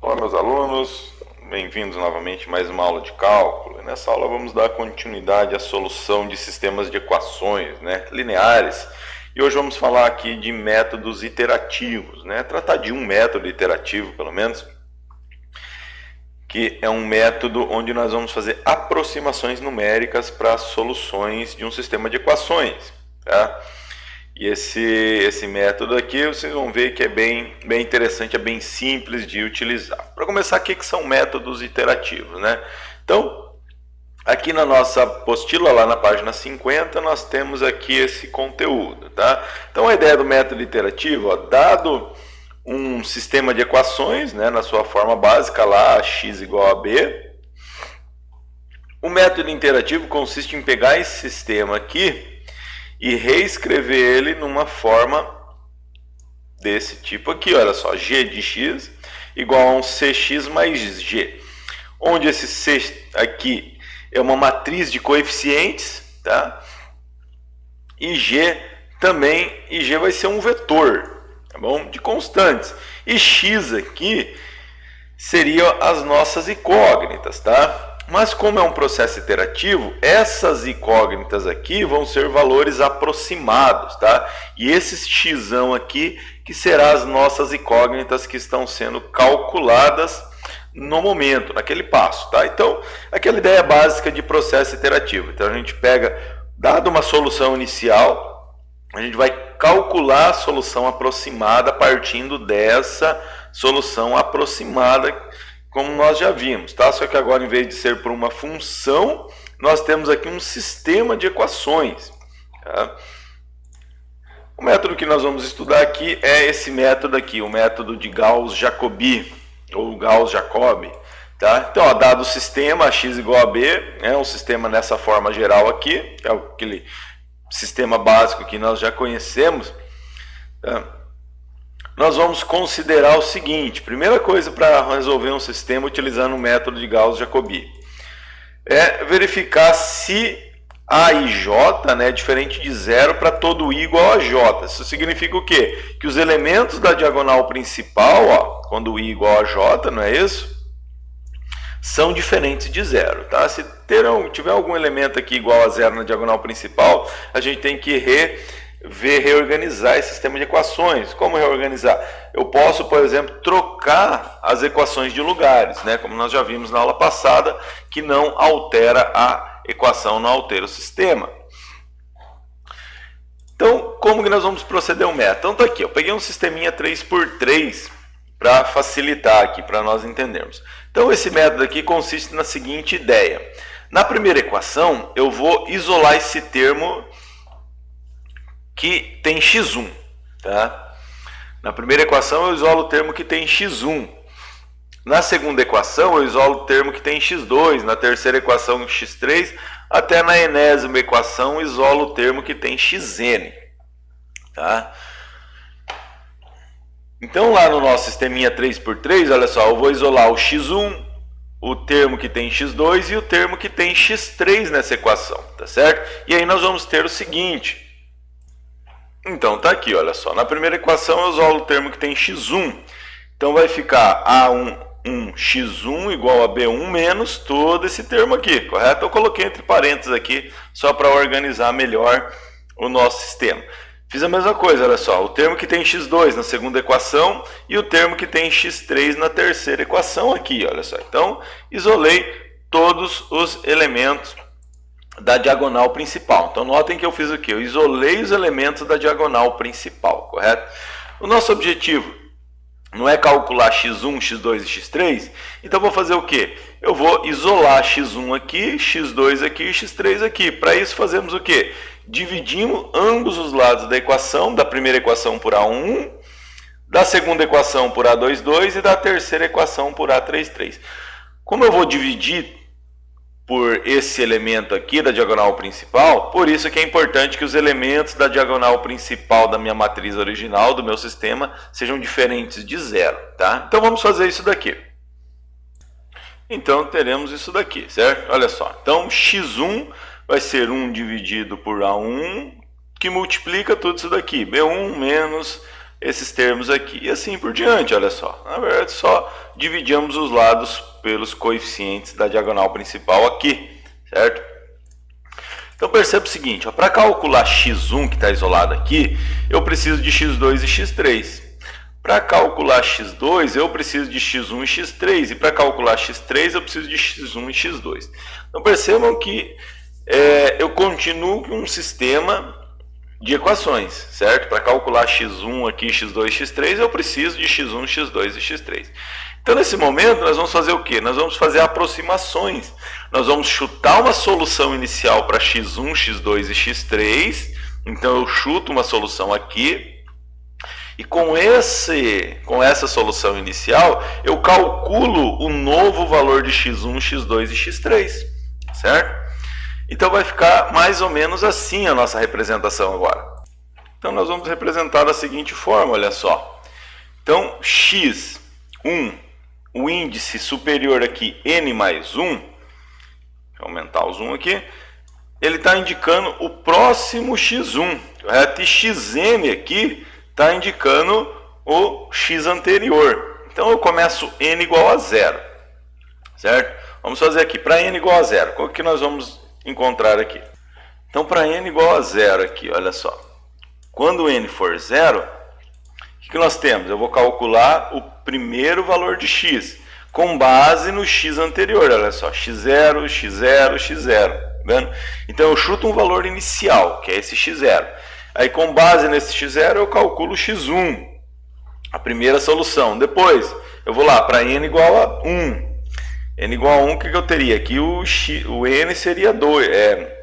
Olá, meus alunos, bem-vindos novamente a mais uma aula de cálculo. Nessa aula vamos dar continuidade à solução de sistemas de equações, lineares. E hoje vamos falar aqui de métodos iterativos, tratar de um método iterativo, pelo menos, que é um método onde nós vamos fazer aproximações numéricas para soluções de um sistema de equações, tá? E esse método aqui vocês vão ver que é bem interessante, é bem simples de utilizar. Para começar, o que são métodos iterativos, Então, aqui na nossa apostila, lá na página 50, nós temos aqui esse conteúdo, tá? Então, a ideia do método iterativo, dado um sistema de equações, na sua forma básica lá, x igual a b, o método iterativo consiste em pegar esse sistema aqui e reescrever ele numa forma desse tipo aqui, olha só, g de x igual a um cx mais g, onde esse c aqui é uma matriz de coeficientes, tá? E g vai ser um vetor, tá bom? De constantes. E x aqui seriam as nossas incógnitas, tá? Mas como é um processo iterativo, essas incógnitas aqui vão ser valores aproximados, tá? E esse x aqui que será as nossas incógnitas que estão sendo calculadas no momento, naquele passo, tá? Então, aquela ideia básica de processo iterativo. Então, a gente pega, dado uma solução inicial, a gente vai calcular a solução aproximada partindo dessa solução aproximada, como nós já vimos, tá? Só que agora, em vez de ser por uma função, nós temos aqui um sistema de equações, tá? O método que nós vamos estudar aqui é esse método aqui, o método de Gauss-Jacobi, ou Gauss-Jacobi, tá? Então, dado o sistema x igual a b, um sistema nessa forma geral aqui, que é aquele sistema básico que nós já conhecemos, tá? Nós vamos considerar o seguinte: primeira coisa para resolver um sistema utilizando o método de Gauss-Jacobi é verificar se A e J é diferente de zero para todo I igual a J. Isso significa o quê? Que os elementos da diagonal principal, quando I igual a J, não é isso? São diferentes de zero, tá? Se tiver algum elemento aqui igual a zero na diagonal principal, a gente tem que reorganizar esse sistema de equações. Como reorganizar? Eu posso, por exemplo, trocar as equações de lugares, como nós já vimos na aula passada, que não altera a equação, não altera o sistema. Então, como que nós vamos proceder o método? Então, tá aqui, eu peguei um sisteminha 3x3 para facilitar aqui, para nós entendermos. Então, esse método aqui consiste na seguinte ideia. Na primeira equação, eu vou isolar esse termo que tem x1, tá? Na primeira equação eu isolo o termo que tem x1. Na segunda equação eu isolo o termo que tem x2. Na terceira equação x3. Até na enésima equação eu isolo o termo que tem xn, tá? Então lá no nosso sisteminha 3x3, olha só, eu vou isolar o x1, o termo que tem x2 e o termo que tem x3 nessa equação, tá certo? E aí nós vamos ter o seguinte. Então, tá aqui, olha só. Na primeira equação eu isolo o termo que tem x1. Então, vai ficar A1x1 igual a B1 menos todo esse termo aqui, correto? Eu coloquei entre parênteses aqui, só para organizar melhor o nosso sistema. Fiz a mesma coisa, olha só. O termo que tem x2 na segunda equação e o termo que tem x3 na terceira equação aqui, olha só. Então, isolei todos os elementos da diagonal principal. Então, notem que eu fiz o quê? Eu isolei os elementos da diagonal principal, correto? O nosso objetivo não é calcular x1, x2 e x3, então vou fazer o quê? Eu vou isolar x1 aqui, x2 aqui e x3 aqui. Para isso, fazemos o quê? Dividimos ambos os lados da equação, da primeira equação por A1, da segunda equação por A22 e da terceira equação por A33. Como eu vou dividir por esse elemento aqui da diagonal principal, por isso que é importante que os elementos da diagonal principal da minha matriz original, do meu sistema, sejam diferentes de zero, tá? Então vamos fazer isso daqui. Então teremos isso daqui, certo? Olha só, então x1 vai ser 1 dividido por A1, que multiplica tudo isso daqui, B1 menos esses termos aqui, e assim por diante, olha só. Na verdade, só dividimos os lados pelos coeficientes da diagonal principal aqui, certo? Então perceba o seguinte, para calcular x1 que está isolado aqui, eu preciso de x2 e x3. Para calcular x2, eu preciso de x1 e x3. E para calcular x3, eu preciso de x1 e x2. Então percebam que eu continuo com um sistema de equações, certo? Para calcular x1 aqui, x2 e x3, eu preciso de x1, x2 e x3. Então, nesse momento, nós vamos fazer o quê? Nós vamos fazer aproximações. Nós vamos chutar uma solução inicial para x1, x2 e x3. Então, eu chuto uma solução aqui. E com essa solução inicial, eu calculo o novo valor de x1, x2 e x3, certo? Então vai ficar mais ou menos assim a nossa representação agora. Então nós vamos representar da seguinte forma, olha só. Então x1, o índice superior aqui, n mais 1, vou aumentar o zoom aqui, ele está indicando o próximo x1, correto? E xn aqui está indicando o x anterior. Então eu começo n igual a 0, certo? Vamos fazer aqui, para n igual a 0, qual que nós vamos encontrar aqui? Então, para n igual a 0 aqui, olha só. Quando n for 0, o que nós temos? Eu vou calcular o primeiro valor de x, com base no x anterior, olha só, x0, x0, x0, vendo? Então, eu chuto um valor inicial, que é esse x0. Aí, com base nesse x0, eu calculo x1, a primeira solução. Depois, eu vou lá para n igual a 1. n igual a 1, o que eu teria? Aqui o n seria 2,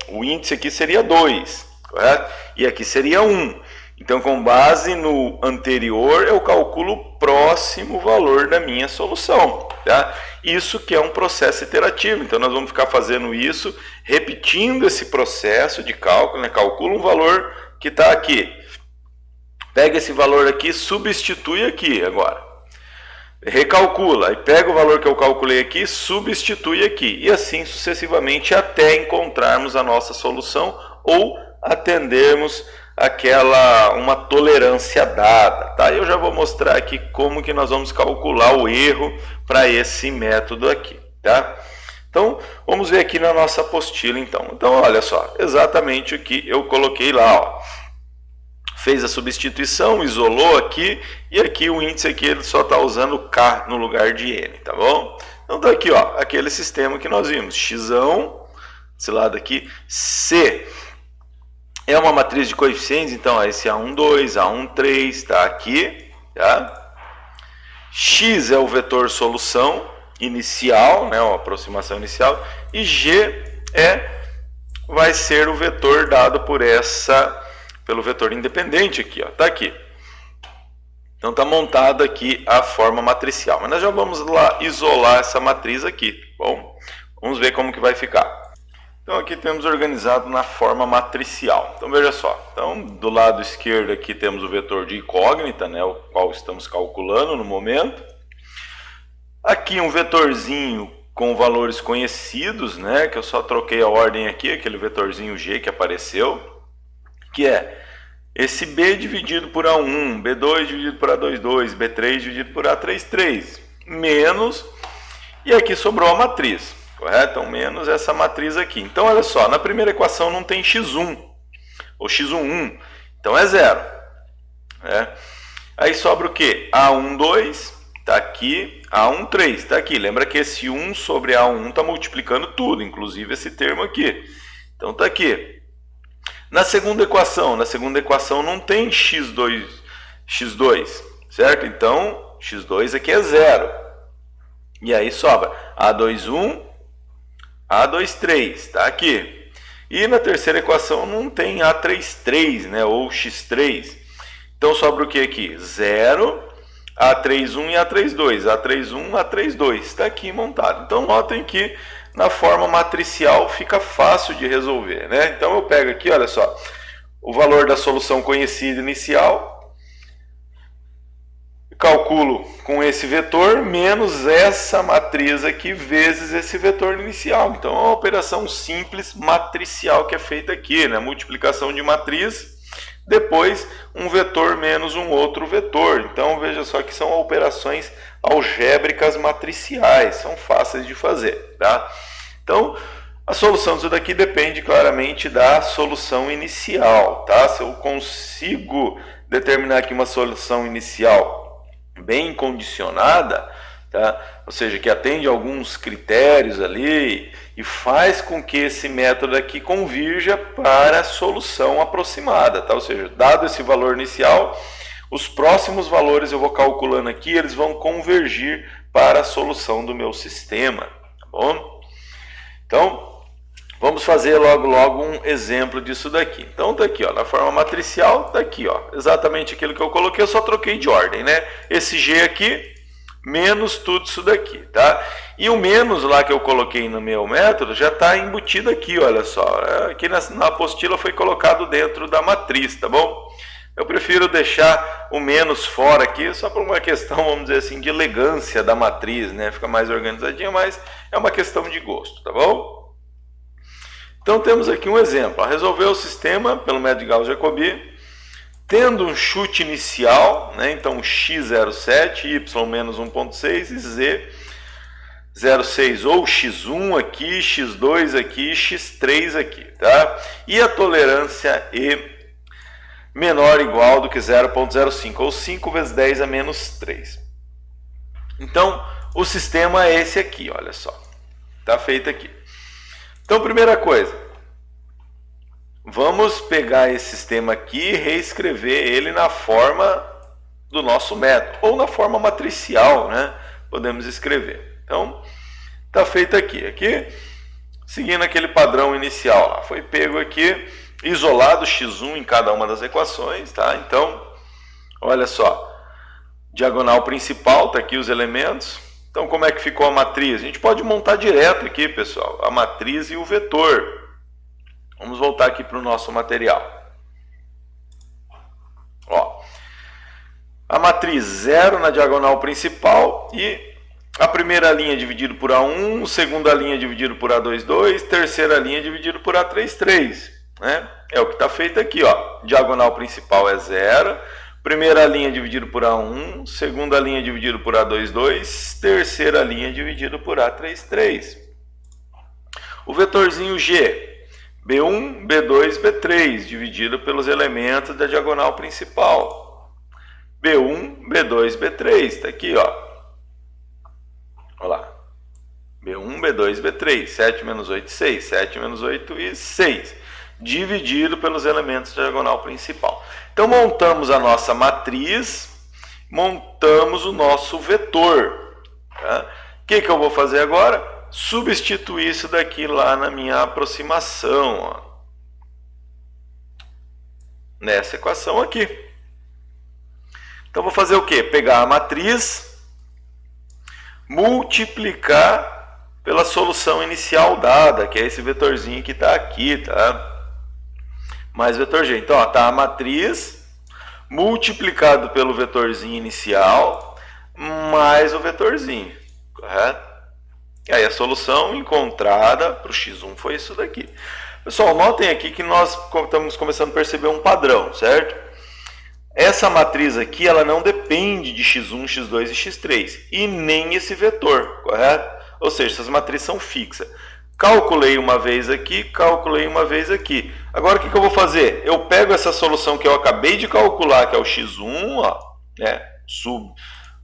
o índice aqui seria 2, correto? E aqui seria 1. Então, com base no anterior, eu calculo o próximo valor da minha solução, tá? Isso que é um processo iterativo. Então, nós vamos ficar fazendo isso, repetindo esse processo de cálculo, né? Calcula um valor que está aqui. Pega esse valor aqui, substitui aqui agora. Recalcula, e pega o valor que eu calculei aqui, substitui aqui, e assim sucessivamente até encontrarmos a nossa solução ou atendermos uma tolerância dada, tá? Eu já vou mostrar aqui como que nós vamos calcular o erro para esse método aqui, tá? Então, vamos ver aqui na nossa apostila, então. Então, olha só, exatamente o que eu coloquei lá, ó. Fez a substituição, isolou aqui, e aqui o índice aqui ele só está usando K no lugar de N, tá bom? Então tá aqui, ó, aquele sistema que nós vimos, xão, esse lado aqui, C é uma matriz de coeficientes, então esse A12, A13 tá aqui, tá? X é o vetor solução inicial, né, a aproximação inicial, e G vai ser o vetor dado pelo vetor independente aqui, ó, tá aqui. Então tá montada aqui a forma matricial, mas nós já vamos lá isolar essa matriz aqui, bom? Vamos ver como que vai ficar. Então aqui temos organizado na forma matricial. Então veja só, então do lado esquerdo aqui temos o vetor de incógnita, né, o qual estamos calculando no momento. Aqui um vetorzinho com valores conhecidos, né, que eu só troquei a ordem aqui, aquele vetorzinho G que apareceu, que é esse B dividido por A1, B2 dividido por A22, B3 dividido por A33, menos, e aqui sobrou a matriz, correto? Então, menos essa matriz aqui. Então, olha só, na primeira equação não tem x1, ou x11, então é 0. Né? Aí sobra o quê? A12 está aqui, A13 está aqui. Lembra que esse 1 sobre A1 está multiplicando tudo, inclusive esse termo aqui. Então, está aqui. Na segunda equação não tem x2, certo? Então, x2 aqui é 0. E aí sobra A21, A23, está aqui. E na terceira equação não tem A33, né, ou x3. Então sobra o que aqui? 0, A31 e A32. A31, A32, está aqui montado. Então notem que na forma matricial fica fácil de resolver, né? Então eu pego aqui, olha só, o valor da solução conhecida inicial, calculo com esse vetor menos essa matriz aqui vezes esse vetor inicial. Então é uma operação simples matricial que é feita aqui, né? Multiplicação de matriz, depois um vetor menos um outro vetor. Então veja só que são operações algébricas matriciais, são fáceis de fazer, tá? Então a solução disso daqui depende claramente da solução inicial, tá? Se eu consigo determinar aqui uma solução inicial bem condicionada, tá? Ou seja, que atende a alguns critérios ali e faz com que esse método aqui convirja para a solução aproximada, tá? Ou seja, dado esse valor inicial, os próximos valores eu vou calculando aqui, eles vão convergir para a solução do meu sistema, tá bom? Então, vamos fazer logo um exemplo disso daqui. Então tá aqui, ó, na forma matricial, tá aqui, ó, exatamente aquilo que eu coloquei, eu só troquei de ordem, né? Esse G aqui menos tudo isso daqui, tá? E o menos lá que eu coloquei no meu método já está embutido aqui, olha só. Aqui na apostila foi colocado dentro da matriz, tá bom? Eu prefiro deixar o menos fora aqui, só por uma questão, vamos dizer assim, de elegância da matriz, né? Fica mais organizadinha, mas é uma questão de gosto, tá bom? Então temos aqui um exemplo. Resolver o sistema pelo método de Gauss-Jacobi, tendo um chute inicial, né? Então x07, y menos 1.6 e z 0,6 ou x1 aqui, x2 aqui, x3 aqui, tá? E a tolerância E menor ou igual do que 0,05, ou 5 vezes 10 a menos 3. Então, o sistema é esse aqui, olha só. Tá feito aqui. Então, primeira coisa, vamos pegar esse sistema aqui e reescrever ele na forma do nosso método, ou na forma matricial, né? Podemos escrever. Então, tá feito aqui. Aqui, seguindo aquele padrão inicial lá. Foi pego aqui, isolado x1 em cada uma das equações, tá? Então, olha só. Diagonal principal, tá aqui os elementos. Então, como é que ficou a matriz? A gente pode montar direto aqui, pessoal, a matriz e o vetor. Vamos voltar aqui para o nosso material. Ó, a matriz 0 na diagonal principal e a primeira linha dividido por A1, segunda linha dividido por A22, terceira linha dividido por A33. Né? É o que está feito aqui. Ó. Diagonal principal é 0, primeira linha dividido por A1, segunda linha dividido por A22, terceira linha dividido por A33. O vetorzinho G, B1, B2, B3, dividido pelos elementos da diagonal principal. B1, B2, B3, está aqui, ó. Olha lá. B1, B2, B3, 7 menos 8, 6, 7 menos 8 e 6, dividido pelos elementos da diagonal principal. Então, montamos a nossa matriz, montamos o nosso vetor. Tá? O que eu vou fazer agora? Substituir isso daqui lá na minha aproximação. Ó. Nessa equação aqui. Então, vou fazer o quê? Pegar a matriz, multiplicar pela solução inicial dada, que é esse vetorzinho que está aqui, tá? Mais vetor G. Então, está a matriz multiplicado pelo vetorzinho inicial mais o vetorzinho, correto? E aí a solução encontrada para o x1 foi isso daqui. Pessoal, notem aqui que nós estamos começando a perceber um padrão, certo? Essa matriz aqui, ela não depende de x1, x2 e x3, e nem esse vetor, correto? Ou seja, essas matrizes são fixas. Calculei uma vez aqui, calculei uma vez aqui. Agora, o que eu vou fazer? Eu pego essa solução que eu acabei de calcular, que é o x1, ó, né?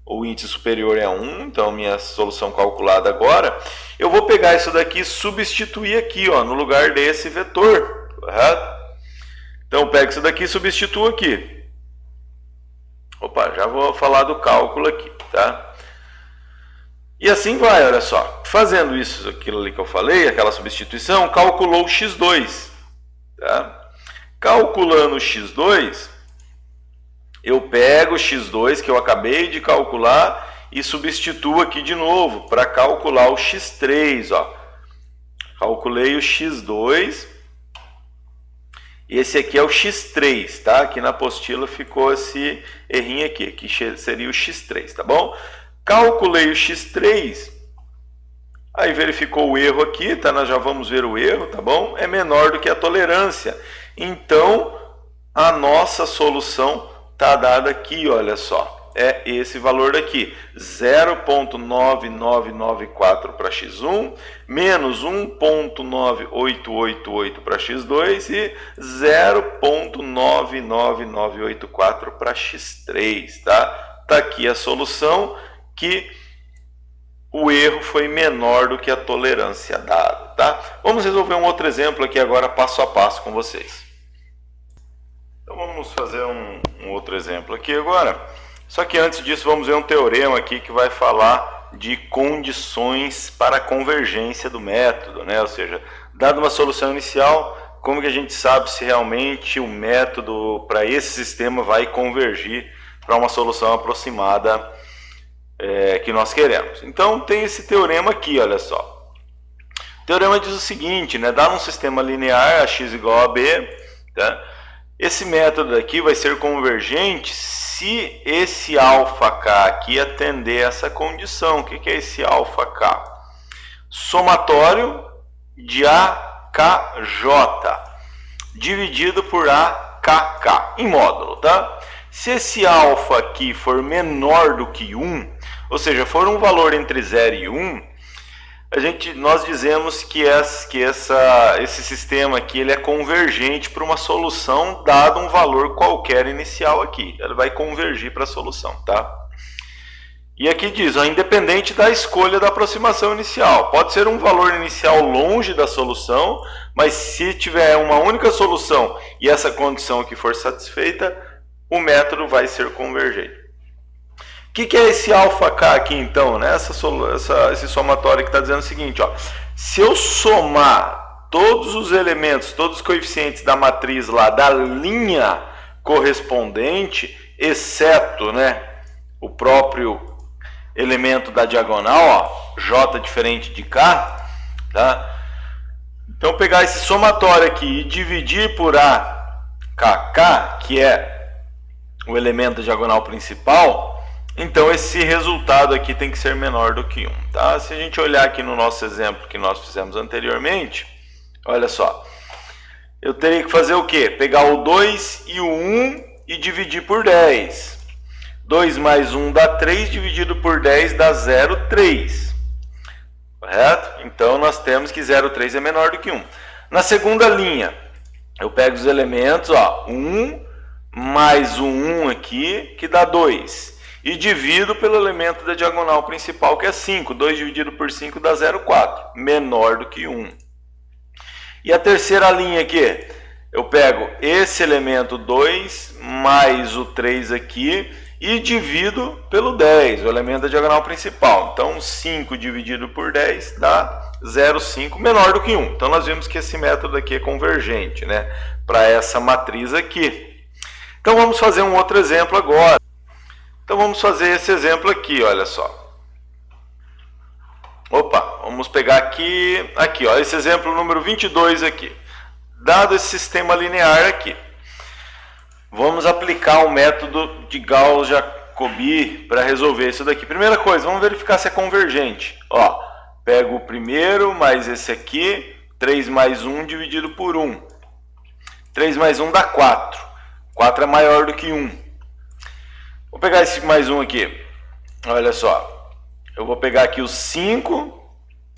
O índice superior é 1, então minha solução calculada agora. Eu vou pegar isso daqui e substituir aqui, ó, no lugar desse vetor, correto? Então, eu pego isso daqui e substituo aqui. Opa, já vou falar do cálculo aqui, tá? E assim vai, olha só. Fazendo isso, aquilo ali que eu falei, aquela substituição, calculou o x2. Tá? Calculando o x2, eu pego o x2 que eu acabei de calcular e substituo aqui de novo para calcular o x3. Ó. Calculei o x2. Esse aqui é o x3, tá? Aqui na apostila ficou esse errinho aqui, que seria o x3, tá bom? Calculei o x3, aí verificou o erro aqui, tá? Nós já vamos ver o erro, tá bom? É menor do que a tolerância. Então, a nossa solução está dada aqui, olha só. É esse valor daqui, 0,9994 para x1, menos 1,98888 para x2 e 0,99984 para x3, tá? Tá aqui a solução que o erro foi menor do que a tolerância dada, tá? Vamos resolver um outro exemplo aqui agora, passo a passo com vocês. Então vamos fazer um outro exemplo aqui agora. Só que antes disso vamos ver um teorema aqui que vai falar de condições para a convergência do método, né? Ou seja, dada uma solução inicial, como que a gente sabe se realmente o método para esse sistema vai convergir para uma solução aproximada que nós queremos. Então tem esse teorema aqui, olha só. O teorema diz o seguinte, né? Dado um sistema linear, x igual a b, tá? Esse método aqui vai ser convergente se esse αk aqui atender essa condição. O que é esse αk? Somatório de AKJ dividido por AKK em módulo, tá? Se esse alfa aqui for menor do que 1, ou seja, for um valor entre 0 e 1, nós dizemos que esse sistema aqui ele é convergente para uma solução dado um valor qualquer inicial aqui. Ele vai convergir para a solução, tá? E aqui diz, ó, independente da escolha da aproximação inicial. Pode ser um valor inicial longe da solução, mas se tiver uma única solução e essa condição aqui for satisfeita, o método vai ser convergente. O que é esse αk aqui então, né? Esse somatório que está dizendo o seguinte, ó, se eu somar todos os elementos, todos os coeficientes da matriz lá da linha correspondente, exceto, né, o próprio elemento da diagonal, ó, j diferente de k, tá? Então pegar esse somatório aqui e dividir por AKK, que é o elemento da diagonal principal, então esse resultado aqui tem que ser menor do que 1, tá? Se a gente olhar aqui no nosso exemplo que nós fizemos anteriormente, olha só, eu teria que fazer o quê? Pegar o 2 e o 1 e dividir por 10. 2 mais 1 dá 3, dividido por 10 dá 0,3. Correto? Então nós temos que 0,3 é menor do que 1. Na segunda linha, eu pego os elementos, ó, 1 mais o 1 aqui, que dá 2. E divido pelo elemento da diagonal principal, que é 5. 2 dividido por 5 dá 0,4. Menor do que 1. E a terceira linha aqui, eu pego esse elemento 2 mais o 3 aqui e divido pelo 10, o elemento da diagonal principal. Então 5 dividido por 10 dá 0,5, menor do que 1. Então nós vimos que esse método aqui é convergente, né, para essa matriz aqui. Então vamos fazer um outro exemplo agora. Então vamos fazer esse exemplo aqui, olha só. Opa, vamos pegar aqui, ó, esse exemplo número 22 aqui. Dado esse sistema linear aqui, vamos aplicar o método de Gauss-Jacobi para resolver isso daqui. Primeira coisa, vamos verificar se é convergente. Ó, pego o primeiro mais esse aqui, 3 mais 1 dividido por 1. 3 mais 1 dá 4. 4 é maior do que 1. Vou pegar esse mais um aqui, olha só, eu vou pegar aqui o 5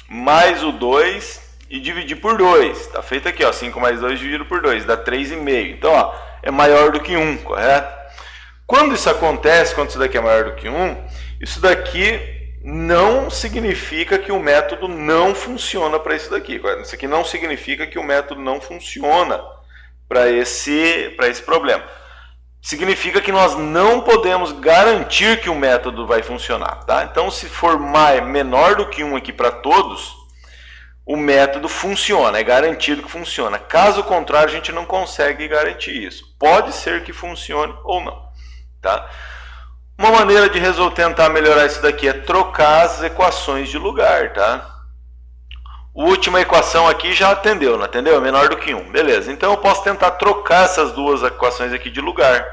mais o 2 e dividir por 2, está feito aqui, ó, 5 mais 2 dividido por 2, dá 3,5, então ó, é maior do que 1, correto? Quando isso acontece, quando isso daqui é maior do que 1, isso daqui não significa que o método não funciona para isso daqui, correto? Isso aqui não significa que o método não funciona para esse problema. Significa que nós não podemos garantir que o método vai funcionar, tá? Então, se for menor do que 1 aqui para todos, o método funciona, é garantido que funciona. Caso contrário, a gente não consegue garantir isso. Pode ser que funcione ou não, tá? Uma maneira de tentar melhorar isso daqui é trocar as equações de lugar, tá? A última equação aqui já atendeu, não atendeu? É menor do que 1. Beleza, então eu posso tentar trocar essas duas equações aqui de lugar.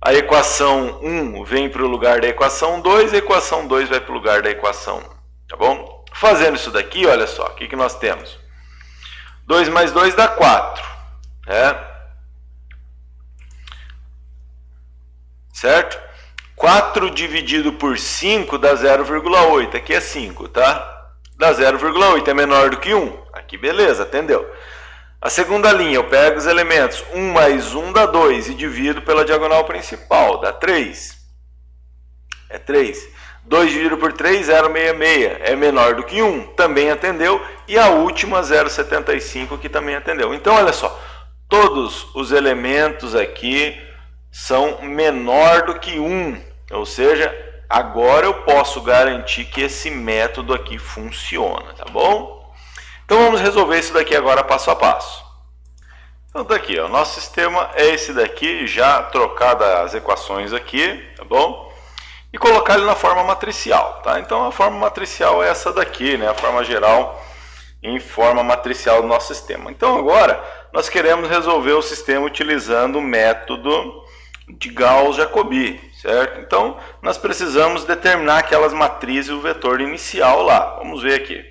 A equação 1 vem para o lugar da equação 2, a equação 2 vai para o lugar da equação 1. Tá bom? Fazendo isso daqui, olha só, o que nós temos? 2 mais 2 dá 4. certo? 4 dividido por 5 dá 0,8. Aqui é 5, tá? Dá 0,8, é menor do que 1. Aqui, beleza, entendeu? A segunda linha, eu pego os elementos 1 mais 1 dá 2 e divido pela diagonal principal, dá 3. É 3. 2 dividido por 3, 0,66. É menor do que 1, também atendeu. E a última, 0,75, que também atendeu. Então, olha só, todos os elementos aqui são menor do que 1. Ou seja, agora eu posso garantir que esse método aqui funciona, tá bom? Então, vamos resolver isso daqui agora passo a passo. Então, tá aqui, ó, nosso sistema é esse daqui, já trocado as equações aqui, tá bom? E colocar ele na forma matricial, tá? Então a forma matricial é essa daqui, né? A forma geral em forma matricial do nosso sistema. Então agora nós queremos resolver o sistema utilizando o método de Gauss-Jacobi, certo? Então nós precisamos determinar aquelas matrizes e o vetor inicial lá. Vamos ver aqui.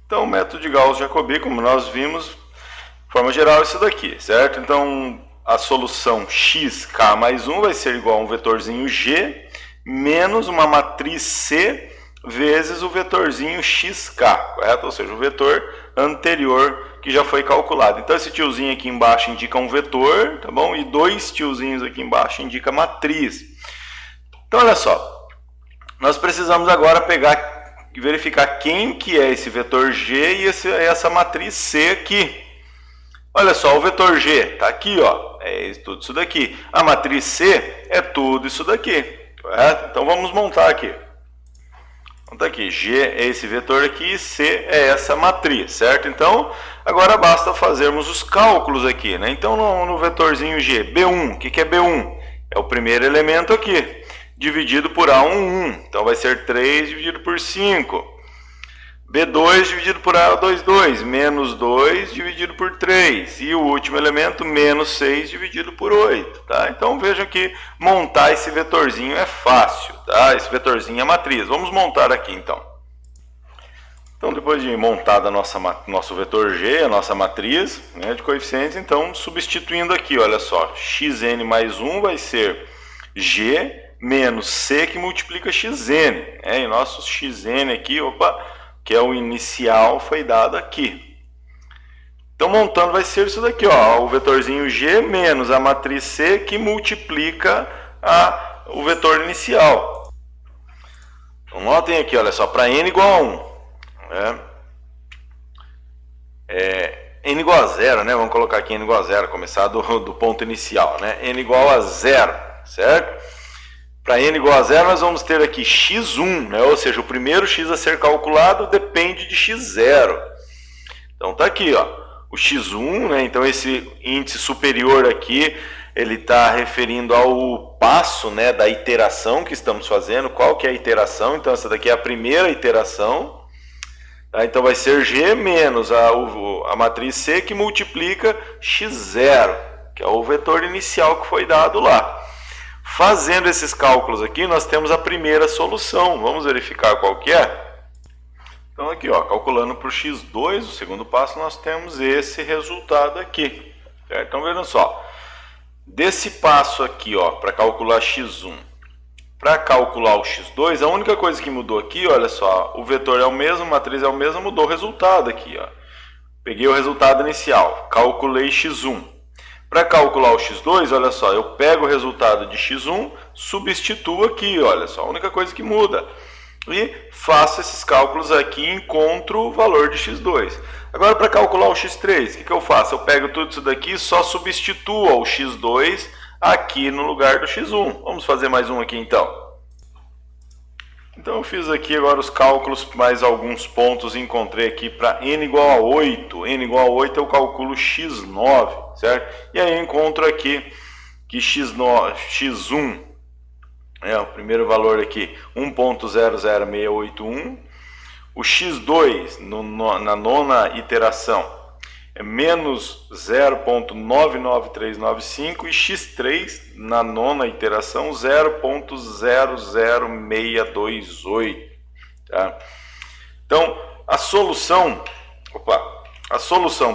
Então o método de Gauss-Jacobi, como nós vimos, de forma geral é isso daqui, certo? Então a solução xk mais 1 vai ser igual a um vetorzinho g menos uma matriz C vezes o vetorzinho xk, correto? Ou seja, o vetor anterior que já foi calculado. Então, esse tiozinho aqui embaixo indica um vetor, tá bom? E dois tiozinhos aqui embaixo indica matriz. Então, olha só. Nós precisamos agora pegar e verificar quem que é esse vetor G e essa matriz C aqui. Olha só, o vetor G está aqui, ó, é tudo isso daqui. A matriz C é tudo isso daqui. Correto? Então vamos montar aqui. Então tá aqui, G é esse vetor aqui e C é essa matriz, certo? Então agora basta fazermos os cálculos aqui, né? Então no vetorzinho G, B1, o que é B1? É o primeiro elemento aqui, dividido por A11, então vai ser 3 dividido por 5. B2 dividido por A22, menos 2 dividido por 3. E o último elemento, menos 6 dividido por 8. Tá? Então vejam que montar esse vetorzinho é fácil. Tá? Esse vetorzinho é matriz. Vamos montar aqui então. Então depois de montada nosso vetor G, a nossa matriz, né, de coeficientes, então substituindo aqui, olha só, xn mais 1 vai ser G menos C que multiplica xn. E nosso xn aqui, que é o inicial, foi dado aqui. Então, montando, vai ser isso daqui, ó, o vetorzinho G menos a matriz C que multiplica o vetor inicial. Então, notem aqui, olha só, para n igual a 1. N igual a 0, né? Vamos colocar aqui n igual a 0, começar do ponto inicial, né? N igual a 0, certo? Para n igual a 0, nós vamos ter aqui x1, né? Ou seja, o primeiro x a ser calculado depende de x0. Então está aqui, ó, o x1, né? Então esse índice superior aqui, ele está referindo ao passo, né, da iteração que estamos fazendo. Qual que é a iteração? Então essa daqui é a primeira iteração. Tá? Então vai ser g menos a matriz C que multiplica x0, que é o vetor inicial que foi dado lá. Fazendo esses cálculos aqui, nós temos a primeira solução. Vamos verificar qual que é? Então aqui, ó, calculando para o x2, o segundo passo, nós temos esse resultado aqui. Certo? Então vejam só, desse passo aqui, ó, para calcular x1, para calcular o x2, a única coisa que mudou aqui, olha só, o vetor é o mesmo, a matriz é o mesmo, mudou o resultado aqui, ó. Peguei o resultado inicial, calculei x1. Para calcular o x2, olha só, eu pego o resultado de x1, substituo aqui, olha só, a única coisa que muda. E faço esses cálculos aqui e encontro o valor de x2. Agora, para calcular o x3, o que eu faço? Eu pego tudo isso daqui e só substituo o x2 aqui no lugar do x1. Vamos fazer mais um aqui então. Então eu fiz aqui agora os cálculos, mais alguns pontos, e encontrei aqui para n igual a 8. N igual a 8 eu calculo x9, certo? E aí eu encontro aqui que x1, o primeiro valor aqui, 1.00681. O x2, na nona iteração, é menos 0.99395 e x3 na nona iteração 0.00628, tá? Então a solução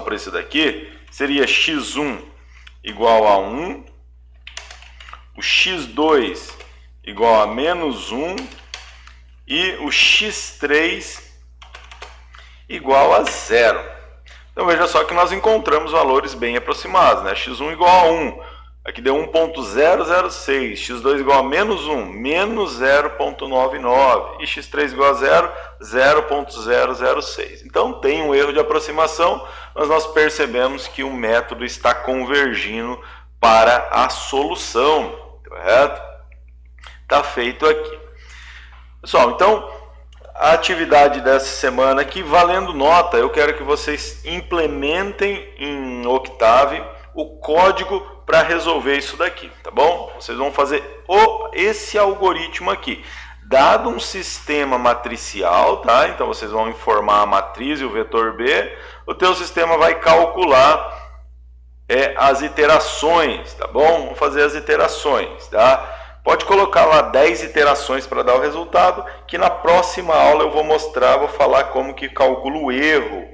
para esse daqui seria x1 igual a 1, o x2 igual a menos 1 e o x3 igual a 0. Então veja só que nós encontramos valores bem aproximados, né? x1 igual a 1, aqui deu 1.006, x2 igual a menos 1, menos 0.99, e x3 igual a 0, 0.006. Então tem um erro de aproximação, mas nós percebemos que o método está convergindo para a solução, correto? Está feito aqui. Pessoal, então a atividade dessa semana aqui, valendo nota, eu quero que vocês implementem em Octave o código para resolver isso daqui, tá bom? Vocês vão fazer esse algoritmo aqui. Dado um sistema matricial, tá? Então vocês vão informar a matriz e o vetor B, o teu sistema vai calcular as iterações, tá bom? Vamos fazer as iterações, tá? Pode colocar lá 10 iterações para dar o resultado, que na próxima aula eu vou mostrar, vou falar como que calculo o erro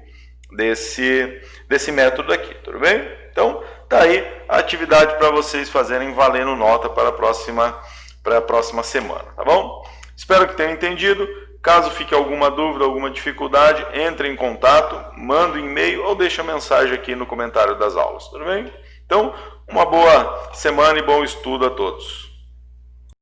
desse método aqui, tudo bem? Então, tá aí a atividade para vocês fazerem valendo nota para a próxima semana, tá bom? Espero que tenham entendido. Caso fique alguma dúvida, alguma dificuldade, entre em contato, manda um e-mail ou deixa mensagem aqui no comentário das aulas, tudo bem? Então, uma boa semana e bom estudo a todos.